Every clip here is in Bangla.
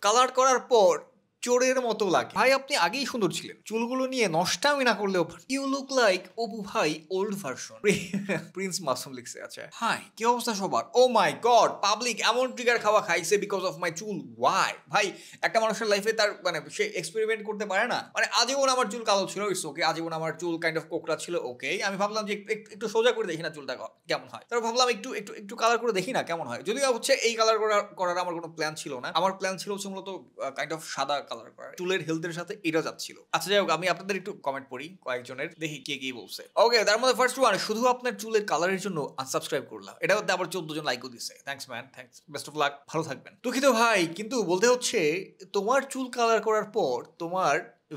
কালার করার পর চোরের মতো লাগে। ভাই আপনি আগেই সুন্দর ছিলেন, চুলগুলো নিয়ে নষ্টামি না করলেও ইউ লুক লাইক অপু ভাই ওল্ড ভার্সন। প্রিন্স মাসুম লিখছে। আচ্ছা হাই কি অবস্থা সবার? ও মাই গড, পাবলিক এমন ট্রিগার খাওয়া খাইছে বিকজ অফ মাই চুল। ওয়াই? ভাই একটা মানুষের লাইফে তার মানে সে এক্সপেরিমেন্ট করতে পারে না? মানে আজীবন আমার চুল কালো ছিল, ইটস ওকে। আজীবন আমার চুল কাইন্ড অফ কোকড়া ছিল, ওকে। আমি ভাবলাম যে একটু সোজা করে দেখি না চুলটা কেমন হয়, তারপর ভাবলাম একটু একটু একটু কালার করে দেখি না কেমন হয়। যদিও হচ্ছে এই কালার করার আমার কোনো প্ল্যান ছিল না। আমার প্ল্যান ছিল হচ্ছে মূলত কাইন্ড অফ সাদা কালার করা, চুলের হেলথের সাথে এটা যাচ্ছিল। আচ্ছা যাই হোক, আমি আপনাদের একটু কমেন্ট পড়ি কয়েকজনের, দেখি কে কি বলছে। ওকে, তার মধ্যে ফার্স্ট ওয়ান, শুধু আপনার চুলের কালারের জন্য আনসাবস্ক্রাইব করলাম, এটা হতে আবার 14 জন লাইকও দিছে। Thanks man, thanks, best of luck, ভালো থাকবেন। দুঃখিত ভাই, কিন্তু বলতে হচ্ছে তোমার চুল কালার করার পর তোমার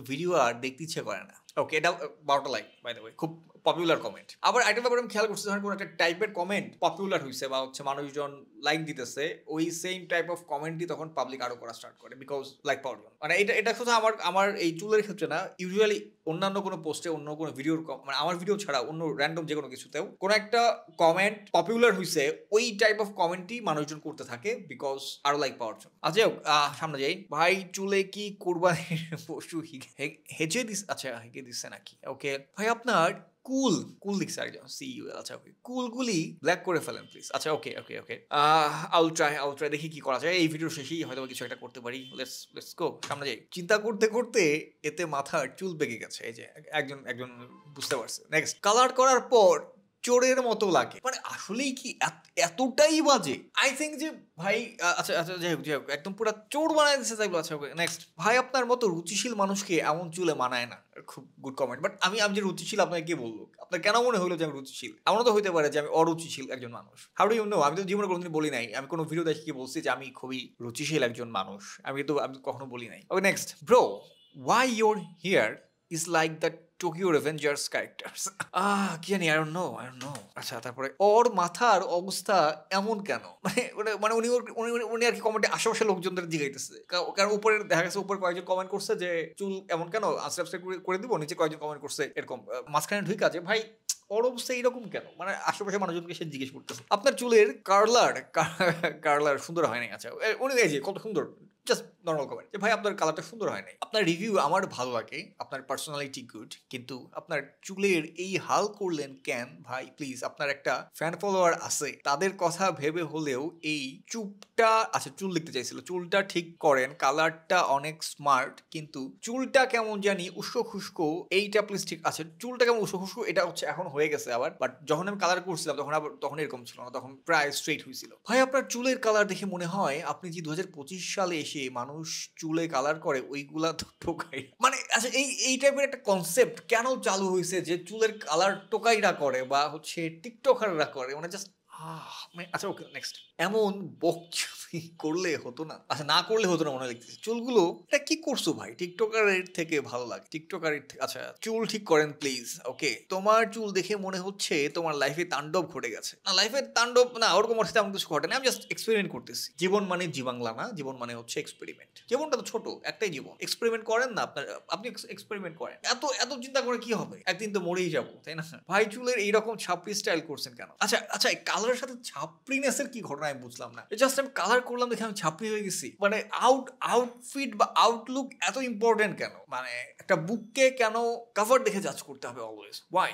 ভিডিও আর দেখতে ইচ্ছে করে না। ওকে, এটা 12টা লাইক বাই দ্য ওয়ে, খুব পপুলার কমেন্ট। আবার আরেকটা ব্যাপার আমি খেয়াল করছি, যখন কোনো একটা টাইপের কমেন্ট পপুলার হয়েছে বা হচ্ছে মানুষজন লাইক দিতেছে, ওই সেম টাইপ অফ কমেন্টই তখন পাবলিক আরো করা স্টার্ট করে, বিকজ লাইক পাওয়ার জন্য। মানে এটা শুধু আমার এই চুলের ক্ষেত্রে না, ইউজুয়ালি অন্যান্য কোনো পোস্টে, অন্য কোনো ভিডিওর, মানে আমার ভিডিও ছাড়া অন্য র্যান্ডম যে কোনো কিছুতেও কোনো একটা কমেন্ট পপুলার হয়েছে, ওই টাইপ অফ কমেন্টই মানুষজন করতে থাকে বিকজ আরো লাইক পাওয়ার জন্য। আচ্ছা সামনে যাই। ভাই চুলে কি কুরবানির পশু হেঁচে দিস? আচ্ছা হেঁকে দিচ্ছে নাকি? ওকে ভাই আপনার কুল দিচ্ছে একজন সিইউ। আচ্ছা ওকে, কুলগুলি ব্ল্যাক করে ফেলেন প্লিজ। আচ্ছা ওকে ওকে ওকে, আউল ট্রাই, দেখি কি করা যায়। এই ভিডিওর শেষেই হয়তো কিছু একটা করতে পারি। লেটস গো, সামনে যাই। চিন্তা করতে করতে এতে মাথার চুল পেকে গেছে। এই যে একজন বুঝতে পারছে। নেক্সট, কালার করার পর চোরের মতো লাগে। মানে আসলেই কি এতটাই বাজে? আই থিঙ্ক যে ভাই আচ্ছা আচ্ছা যাই হোক একদম পুরো চোর বানায় দিচ্ছে তাইগুলো। আচ্ছা ওকে নেক্সট, ভাই আপনার মতো রুচিশীল মানুষকে এমন চুলে মানায় না। খুব গুড কমেন্ট, বাট আমি যে রুচিশীল আপনাকে কে বলবো? আপনার কেন মনে হলো যে আমি রুচিশীল? এমনও তো হইতে পারে যে আমি অরুচিশীল একজন মানুষ। How do you know? আমি তো জীবনে কোনোদিন বলি নাই, আমি কোনো ভিডিও দেখে কি বলছি যে আমি খুবই রুচিশীল একজন মানুষ, আমি কখনো বলি নাই। Okay next, bro why you're here is like the Tokyo Revengers characters. কি জানি, I don't know. আচ্ছা তারপরে, ওর মাথার অবস্থা এমন কেন? মানে উনি আর কি কমেন্টে আশেপাশে লোকজনদের জিগাইতেছে, কারণ উপরে দেখা গেছে উপরে কয়েকজন কমেন্ট করছে যে চুল এমন কেন, আনসাবস্ক্রাইব করে দিব, নিচে কয়েকজন কমেন্ট করছে এরকম, মাঝখানে ঢুকে আছে ভাই ওর অবস্থা এইরকম কেন? মানে আশেপাশে মানুষজনকে সে জিজ্ঞেস করতেছে আপনার চুলের কার্লার সুন্দর হয় নাই। আচ্ছা উনি এই যে কত সুন্দর, জাস্ট নর্মাল কমেন্ট যে ভাই আপনার কালারটা সুন্দর হয় নাই। আপনার রিভিউ আমার ভালো লাগে, আপনার পার্সোনালিটি গুড, কিন্তু আপনার চুলের এই হাল করলেন কেন ভাই? প্লিজ, আপনার একটা ফ্যান ফলোয়ার আছে, তাদের কথা ভেবে হলেও এই চুপটা, আচ্ছা চুল দেখতে চাইছিল, চুলটা ঠিক করেন, কালারটা অনেক স্মার্ট, কিন্তু চুলটা কেমন জানি উস্কো খুস্কো, এইটা প্লিজ ঠিক আছে। চুলটা কেমন উস্কো খুস্কো, এটা হচ্ছে এখন হয়ে গেছে আবার, বাট যখন আমি কালার করছিলাম তখন এরকম ছিল না, তখন প্রায় স্ট্রেট হয়েছিল। ভাই আপনার চুলের কালার দেখে মনে হয় আপনি যে 2025 সালে এসে মানুষ চুলে কালার করে ওইগুলা টোকাই। মানে আচ্ছা এই টাইপের একটা কনসেপ্ট কেন চালু হয়েছে যে চুলের কালার টোকাইরা করে বা হচ্ছে টিকটকাররা করে? মানে জাস্ট আচ্ছা ওকে নেক্সট, এমন বকচুদি করলে হতো না? আচ্ছা না করলে হতো না মনে লাগতেছে। চুলগুলো এটা কি করছো ভাই? টিকটকারের থেকে ভালো লাগে টিকটকারের থেকে। আচ্ছা চুল ঠিক করেন প্লিজ। ওকে, তোমার চুল দেখে মনে হচ্ছে তোমার লাইফে তাণ্ডব ঘটে গেছে। না লাইফে তাণ্ডব না, ওরকম অর্থে তেমন কিছু ঘটে না, আমি জাস্ট এক্সপেরিমেন্ট করতেছি। জীবন মানে জীবাংলা না, জীবন মানে হচ্ছে এক্সপেরিমেন্ট। জীবনটা তো ছোট একটাই জীবন, এক্সপেরিমেন্ট করেন না আপনি এক্সপেরিমেন্ট করেন। এত চিন্তা করে কি হবে? একদিন তো মরেই যাবো, তাই না? ভাই চুলের এইরকম ছাপড়ি স্টাইল করছেন কেন? আচ্ছা কালারের সাথে ছাপড়িনেসের কি ঘটনা আমি বুঝলাম না। জাস্ট আমি কালার করলাম দেখে আমি ছাপড়ি হয়ে গেছি? মানে আউটফিট বা আউটলুক এত ইম্পর্টেন্ট কেন? মানে একটা বুককে কেন কভার দেখে জাজ করতে হবে অলওয়েজ? ওয়াই?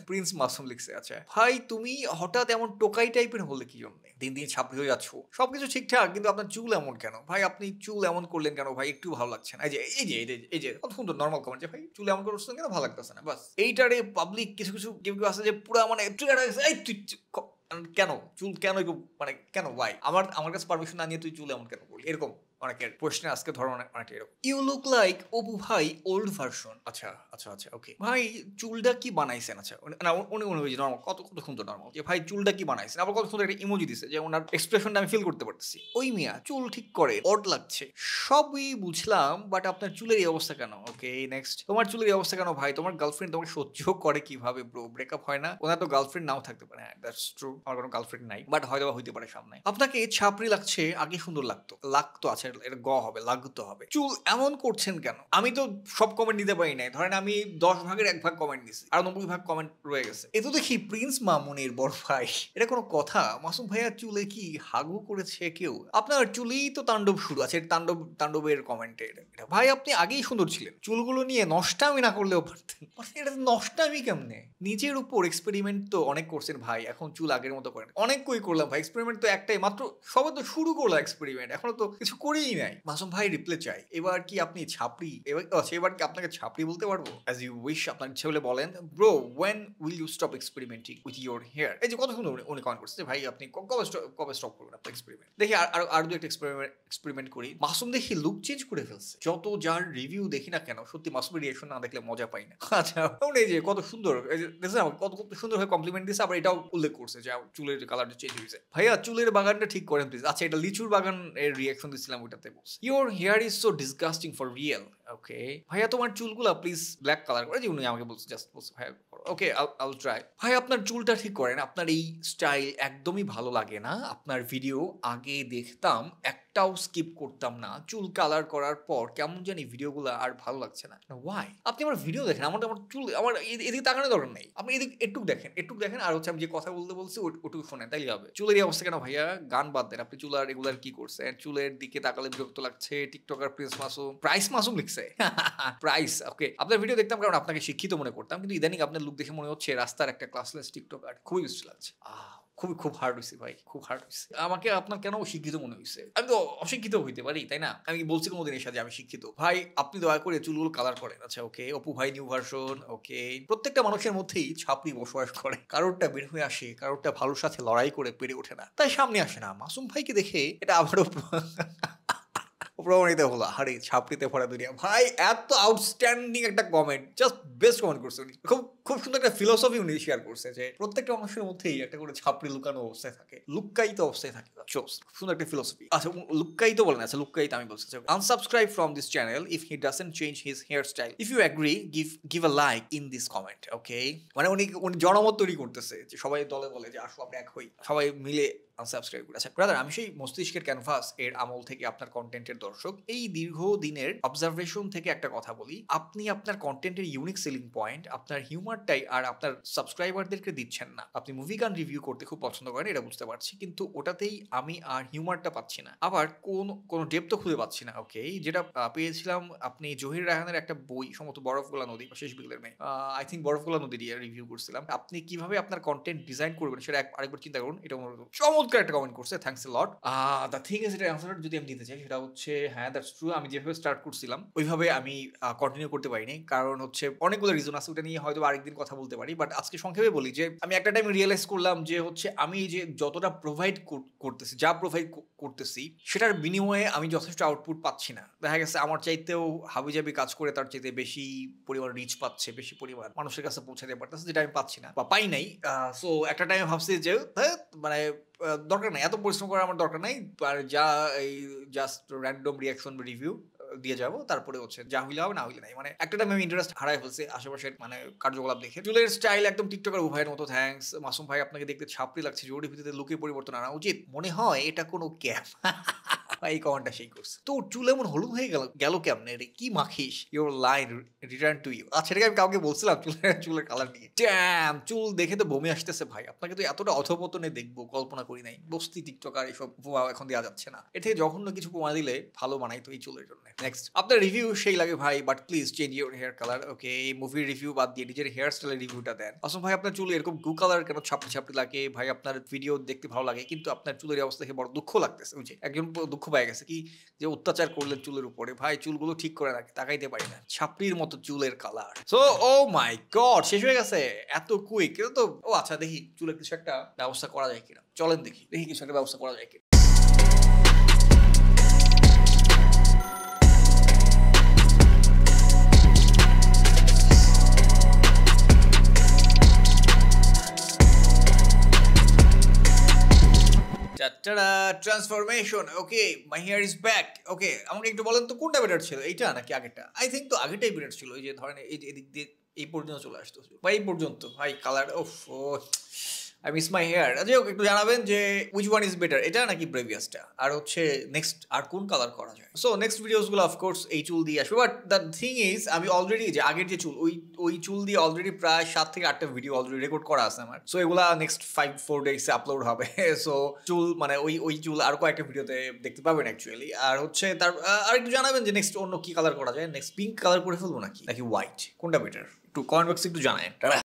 প্রিন্স মাসুম লিখছে। আচ্ছা ভাই তুমি হঠাৎ এমন টোকাই টাইপের হলে কি জন্য? দিন দিন ছাপড়ি হয়ে যাচ্ছ, সবকিছু ঠিকঠাক, কিন্তু আপনার চুল এমন কেন ভাই? আপনি চুল এমন করলেন কেন ভাই? একটু ভালো লাগছে না। এই যে কত সুন্দর নর্মাল কমেন্ট যে ভাই চুল এমন করছেন কেন, ভালো লাগতেছে না। বাস এইটারে পাবলিক কিছু কেউ আছে যে পুরো মানে এই তুই কেন চুল কেন, মানে কেন ভাই? আমার কাছে পারমিশন না নিয়ে তুই চুল এমন কেন করলি? এরকম অনেকের প্রশ্নে আজকে ধরো অনেকটা এরকম। ইউ লুক লাইক অপু ভাই ওল্ড ভার্সন। আচ্ছা ওকে ভাই চুলটা কি বানাইছেন? আচ্ছা না উনি নর্মাল কত সুন্দর নর্মাল যে ভাই চুলটা কি বানাইছেন, আবার কত সুন্দর একটা ইমোজি দিছে যে ওনার এক্সপ্রেশনটা আমি ফিল করতে পারতেছি। ওই মিয়া চুল ঠিক করে অড লাগছে, সবই বুঝলাম, বাট আপনার চুলের এই অবস্থা কেন? ওকে নেক্সট, তোমার চুলের এই অবস্থা কেন ভাই? তোমার গার্লফ্রেন্ড তোমাকে সহ্য করে কিভাবে ব্রো? ব্রেকআপ হয় না? ওনার তো গার্লফ্রেন্ড নাও থাকতে পারে। হ্যাঁ দ্যাটস ট্রু, আমার কোনো গার্লফ্রেন্ড নাই, বাট হয়তো হইতে পারে সামনে। আপনাকে ছাপড়ি লাগছে, আগে সুন্দর লাগতো। আচ্ছা এটা গ হবে, লাগতো হবে। চুল এমন করছেন কেন? আমি তো সব কমেন্ট দিতে পারি নাই। ধরেন আমি ১০ ভাগের ১ ভাগ কমেন্ট দিছি। আর ৯০ ভাগ কমেন্ট রয়ে গেছে। এ তো দেখি প্রিন্স মামুনের বড় ভাই। এটা কোনো কথা? মাসুম ভাইয়ার চুলে কি হাগু করেছে কেউ? আপনার চুলেই তো তাণ্ডব শুরু আছে। তাণ্ডবের কমেন্টে এটা। ভাই আপনি আগেই সুন্দর ছিলেন। চুলগুলো নিয়ে নষ্টামি না করলেও পারতেন। এটা নষ্টামি কেমনে? নিজের উপর এক্সপেরিমেন্ট তো অনেক করছেন ভাই। এখন চুল আগের মতো করেন। অনেক কই করলাম ভাই। এক্সপেরিমেন্ট তো একটাই মাত্র, সবে তো শুরু করলাম এক্সপেরিমেন্ট। এখনো তো কিছু করেই নাই। মাসুম ভাই রিপ্লে চাই। এবার কি আপনি ছাপড়ি? এবার কি আপনাকে ছাপড়ি বলতে পারবো? অ্যাজ ইউ উইশ, আপনার ইচ্ছে হলে বলেন। Bro, when will you stop experimenting with your hair? এই যে কত সুন্দর উনি কমেন্ট করছে ভাই আপনি কবে স্টপ করবেন আপনার এক্সপেরিমেন্ট? দেখি আর দু একটা এক্সপেরিমেন্ট করি। মাসুম দেখি লুক চেঞ্জ করে ফেলছে। যত যার রিভিউ দেখি না কেন, সত্যি মাসুমের রিঅ্যাকশন না দেখলে মজা পাই না। আচ্ছা, এই যে কত সুন্দর, এই যে দেখছেন কত সুন্দর হয়ে কমপ্লিমেন্ট দিয়েছে, আবার এটাও উল্লেখ করছে যে চুলের কালার চেঞ্জ হয়েছে। ভাইয়া চুলের বাগানটা ঠিক করেন প্লিজ। আচ্ছা, এটা লিচুর বাগান এর রিঅ্যাকশন দিছিলাম, ওইটাতে বলছে your hair is so disgusting for real. Okay ভাইয়া তোমার চুলগুলা প্লিজ ব্ল্যাক কালার করে, যে উনি আমাকে বলছে, জাস্ট বলছে ভাইয়া ওকে আইল ট্রাই। ভাই আপনার চুলটা ঠিক করেন, আপনার এই স্টাইল একদমই ভালো লাগে না। আপনার ভিডিও আগে দেখতাম, একটাও স্কিপ করতাম না। চুল কালার করার পর কেমন জানি ভিডিওগুলো আর ভালো লাগছে না। ওয়াই? আপনি আমার ভিডিও দেখেন, আমার চুল, আমার এদিকে তাকানোর দরকার নেই। আপনি এদিকে একটু দেখেন, আর হচ্ছে আমি যে কথা বলছি ওটুকু শোনেন, তাইলে হবে। চুলের এই অবস্থা কেন ভাইয়া? গান বাদ দেন, আপনি চুল আর রেগুলার কি করছেন? চুলের দিকে তাকালে বিরক্ত লাগছে। টিকটকার প্রাইস মাসুম লিখছে। প্রাইস, ওকে। আপনার ভিডিও দেখতাম কারণ আপনাকে শিক্ষিত মনে করতাম, কিন্তু ইদানিং আপনার লুক দেখে মনে হচ্ছে রাস্তার একটা ক্লাসলেস টিকটকার। খুবই বিশ্রী লাগছে। খুব হার্ড হয়েছে ভাই, খুব হার্ড হয়েছে। আমাকে আপনার কেন শিক্ষিত মনে হয়েছে? আমি তো অশিক্ষিত হইতে পারি, তাই না? আমি বলছি কোনোদিন এর সাথে আমি শিক্ষিত। ভাই আপনি দয়া করে চুলগুলো কালার করেন। আচ্ছা ওকে, অপু ভাই নিউ ভার্সন, ওকে। প্রত্যেকটা মানুষের মধ্যেই ছাপড়ি বসবাস করে। কারোরটা বের হয়ে আসে, কারোরটা ভালোর সাথে লড়াই করে পেরে ওঠে না, তাই সামনে আসে না। মাসুম ভাইকে দেখে এটা আবারও প্রমাণিত হলো। আরে ছাপড়িতে ভরা দুনিয়া। ভাই এত আউটস্ট্যান্ডিং একটা কমেন্ট, জাস্ট বেস্ট কমেন্ট করছে উনি। খুব সুন্দর একটা ফিলোসফি উনি শেয়ার করছে যে প্রত্যেকটা মানুষের মধ্যেই একটা করে ছাপড়ি লুকানো অবস্থায় থাকে, লুক্কায়িত অবস্থায় থাকে। সুন্দর একটা ফিলোসফি। আচ্ছা লুক্কায়িত বলেন, আচ্ছা লুক্কায়িত আমি বলছি। Unsubscribe from this channel if he doesn't change his hairstyle. If you agree give a like in this comment. Okay, মানে উনি জনমত তৈরি করতেছে যে সবাই দলে বলে যে আসো আমরা এক হই, সবাই মিলে আনসাবস্ক্রাইব করে। আচ্ছা ব্রাদার, আমি সেই মস্তিষ্কের ক্যানভাস এর আমল থেকে আপনার কন্টেন্টের দর্শক। এই দীর্ঘ দিনের অবজারভেশন থেকে একটা কথা বলি, আপনি আপনার কন্টেন্টের ইউনিক সেলিং পয়েন্ট, আপনার হিউমারটাই আর আপনার সাবস্ক্রাইবারদেরকে দিচ্ছেন না। আপনি মুভি গান রিভিউ করতে খুব পছন্দ করেন, এটা বুঝতে পারছি, কিন্তু ওটাতেই আমি আর হিউমারটা পাচ্ছি না, আবার কোনো ডেপথ খুঁজে পাচ্ছি না। ওকে, যেটা পেয়েছিলাম আপনি জহির রায়হানের একটা বই, সম্ভবত বরফগোলা নদী বা শেষ বিকেলের মেয়ে, আই থিঙ্ক বরফগোলা নদী দিয়ে রিভিউ করছিলাম। আপনি কিভাবে আপনার কন্টেন্ট ডিজাইন করবেন সেটা আরেকবার চিন্তা করুন। এটা চমৎকার একটা কমেন্ট করছে, thanks a lot. The thing is, এটা অ্যান্সার যদি আমি দিতে চাই সেটা হচ্ছে হ্যাঁ দ্যাটস ট্রু। আমি যেভাবে স্টার্ট করছিলাম ওইভাবে আমি কন্টিনিউ করতে পারিনি, কারণ হচ্ছে অনেকগুলো রিজন আছে, ওটা নিয়ে হয়তো আরেকদিন কথা বলতে পারি। বাট আজকে সংক্ষেপে বলি যে আমি একটা টাইম রিয়েলাইজ করলাম যে হচ্ছে আমি যে যতটা প্রোভাইড করতেছি, যা প্রোভাইড করতেছি সেটার বিনিময়ে আমি যথেষ্ট আউটপুট পাচ্ছি না। দেখা গেছে আমার চাইতেও হাবিজাবি কাজ করে তার চাইতে বেশি পরিমাণ রিচ পাচ্ছে, বেশি পরিমাণ মানুষের কাছে পৌঁছাতে পারতেছে, যেটা আমি পাচ্ছি না বা পাই নাই। সো একটা টাইমে ভাবছি যে মানে দরকার নাই, এত পরিশ্রম করার আমার দরকার নাই। যা এই জাস্ট র্যান্ডম রিয়াকশন রিভিউ দিয়ে যাবো, তারপরে হচ্ছে যা হইলে হবে, না হইলে নাই। মানে একটা টাইম আমি ইন্টারেস্ট হারাই ফেলছি আশেপাশের মানে কার্যকলাপ দেখে। চুলের স্টাইল একদম টিকটকার উভয়ের মতো, থ্যাঙ্কস। মাসুম ভাই আপনাকে দেখতে ছাপড়ি লাগছে, জরুরি ভিত্তিতে লুকে পরিবর্তন আনা উচিত, মনে হয় এটা কোনো ক্যাপ। এই কমেন্টটা সেই করছে। তো চুল এমন হলুদ হয়ে গেল কেমনে রে? কি মাখিস? Your line return to you. আচ্ছা এটাকে আমি কাউকে বলছিলাম চুলের কালার নিয়ে। ড্যাম, চুল দেখে তো বমি আসতেছে ভাই। আপনাকে তো এতটা অধপতনে দেখবো কল্পনা করি নাই। বস্তি টিকটকার এইসব এখন দেওয়া যাচ্ছে না। এর থেকে জঘন্য কিছু প্রমাণ দিলে ভালো বানাই তো এই চুলের জন্য। নেক্সট, আপনার রিভিউ সেই লাগে ভাই, but please change your hair colour. Okay, এই মুভির রিভিউ বাদ দিয়ে নিজের হেয়ার স্টাইলের রিভিউটা দেন। আসলে ভাই আপনার চুল এরকম গু কালার কেন ছাপড়ি লাগে? ভাই আপনার ভিডিও দেখতে ভালো লাগে, কিন্তু আপনার চুলের অবস্থা দেখে বড় দুঃখ লাগতেছে। বুঝে একজন দুঃখ পাই গেছে কি যে অত্যাচার করলেন চুলের উপরে। ভাই চুলগুলো ঠিক করে রাখে, তাকাইতে পারি না, ছাপড়ির মতো চুলের কালার। সো ও মাই গড, শেষ হয়ে গেছে এত কুইক। তো ও আচ্ছা, দেখি চুলের কিছু একটা ব্যবস্থা করা যায় কিনা, চলেন দেখি কিছু একটা ব্যবস্থা করা যায় কিনা। Transformation, okay, my hair is back. Okay, আমাকে একটু বলেন তো কোনটা বেটার ছিল, এইটা নাকি আগেরটা? আই থিঙ্ক তো আগেরটাই বেটার ছিল। এই যে ধরেন এদিক দিয়ে এই পর্যন্ত চলে আসতো, বা এই পর্যন্ত ভাই কালার, ওফ আই মিস মাই হেয়ার। যাই হোক, একটু জানাবেন যে উইচ ওয়ান ইজ বেটার, এটা নাকি প্রিভিয়াসটা, আর হচ্ছে নেক্সট আর কোন কালার করা যায়। সো নেক্সট ভিডিওসগুলো অফকোর্স এই চুল দিয়ে আসবে, বাট দ্য থিং ইজ আমি অলরেডি যে আগের যে চুল ওই চুল দিয়ে অলরেডি প্রায় 7 থেকে 8টা ভিডিও অলরেডি রেকর্ড করা আছে আমার। সো এগুলা নেক্সট 5-4 ডেজে আপলোড হবে। সো চুল মানে ওই চুল আর কয়েকটা ভিডিওতে দেখতে পাবেন অ্যাকচুয়ালি। আর হচ্ছে তার আর একটু জানাবেন যে নেক্সট অন্য কি কালার করা যায়। নেক্সট পিঙ্ক কালার করে ফেলবো নাকি হোয়াইট, কোনটা বেটার, একটু কমেন্ট বক্সে একটু জানাবেন।